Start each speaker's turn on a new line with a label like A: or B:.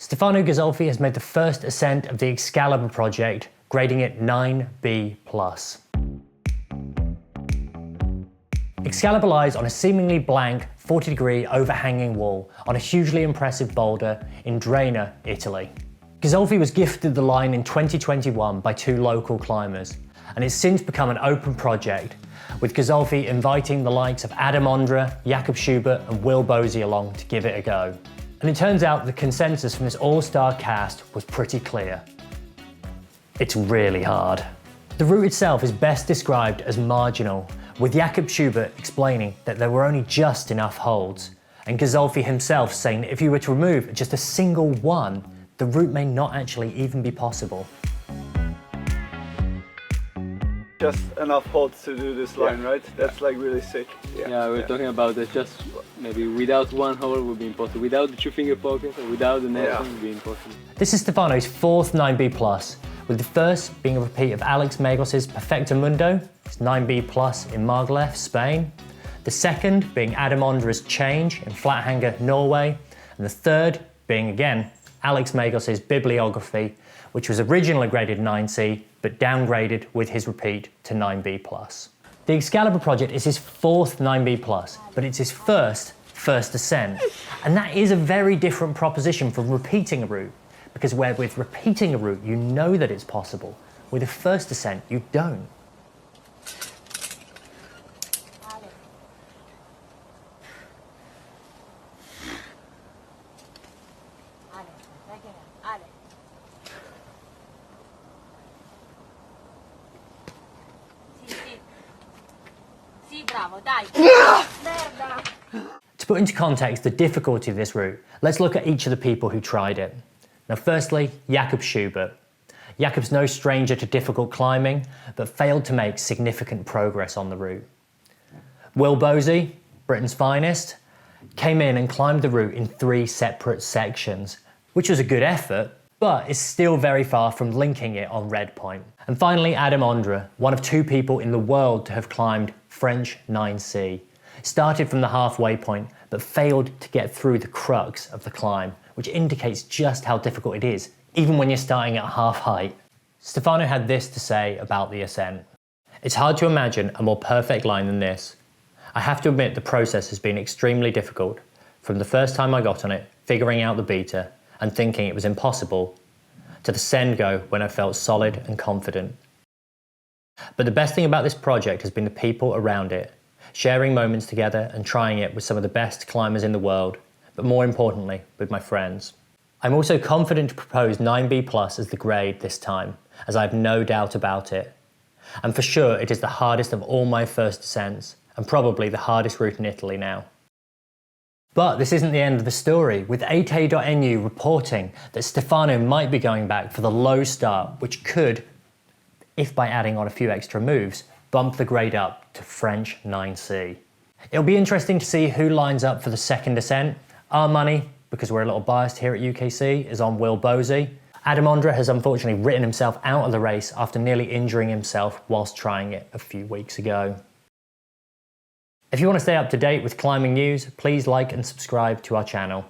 A: Stefano Ghisolfi has made the first ascent of the Excalibur Project, grading it 9B+. Excalibur lies on a seemingly blank 40-degree overhanging wall on a hugely impressive boulder in Drena, Italy. Ghisolfi was gifted the line in 2021 by two local climbers, and it's since become an open project, with Ghisolfi inviting the likes of Ondra, Jakob Schubert and Will Bosey along to give it a go. And it turns out the consensus from this all-star cast was pretty clear. It's really hard. The route itself is best described as marginal, with Jakob Schubert explaining that there were only just enough holds, and Ghisolfi himself saying that if you were to remove just a single one, the route may not actually even be possible.
B: Just enough holds to do this line, right? That's like really sick.
C: Yeah, we're talking about that just maybe without one hole would be impossible. Without the 2-finger pocket or without the nesting would be impossible.
A: This is Stefano's fourth 9B+, with the first being a repeat of Alex Magos' Perfecto Mundo, it's 9B+ in Margalef, Spain. The second being Adam Ondra's Change in Flathanger, Norway. And the third being again Alex Magos' Bibliography, which was originally graded 9C, but downgraded with his repeat to 9B+. The Excalibur Project is his fourth 9B+, but it's his first ascent. And that is a very different proposition from repeating a route, because where with repeating a route, you know that it's possible. With a first ascent, you don't. To put into context the difficulty of this route, let's look at each of the people who tried it. Now firstly, Jakob Schubert. Jakob's no stranger to difficult climbing, but failed to make significant progress on the route. Will Bosey, Britain's finest, came in and climbed the route in 3 separate sections, which was a good effort, but is still very far from linking it on Red Point. And finally, Adam Ondra, one of 2 people in the world to have climbed French 9C. Started from the halfway point, but failed to get through the crux of the climb, which indicates just how difficult it is, even when you're starting at half height. Stefano had this to say about the ascent. It's hard to imagine a more perfect line than this. I have to admit the process has been extremely difficult, from the first time I got on it, figuring out the beta, and thinking it was impossible, to the send go when I felt solid and confident. But the best thing about this project has been the people around it, sharing moments together and trying it with some of the best climbers in the world, but more importantly, with my friends. I'm also confident to propose 9B+ as the grade this time, as I have no doubt about it. And for sure, it is the hardest of all my first ascents, and probably the hardest route in Italy now. But this isn't the end of the story, with 8a.nu reporting that Stefano might be going back for the low start, which could, if by adding on a few extra moves, bump the grade up to French 9C. It'll be interesting to see who lines up for the second ascent. Our money, because we're a little biased here at UKC, is on Will Bosey. Adam Ondra has unfortunately written himself out of the race after nearly injuring himself whilst trying it a few weeks ago. If you want to stay up to date with climbing news, please like and subscribe to our channel.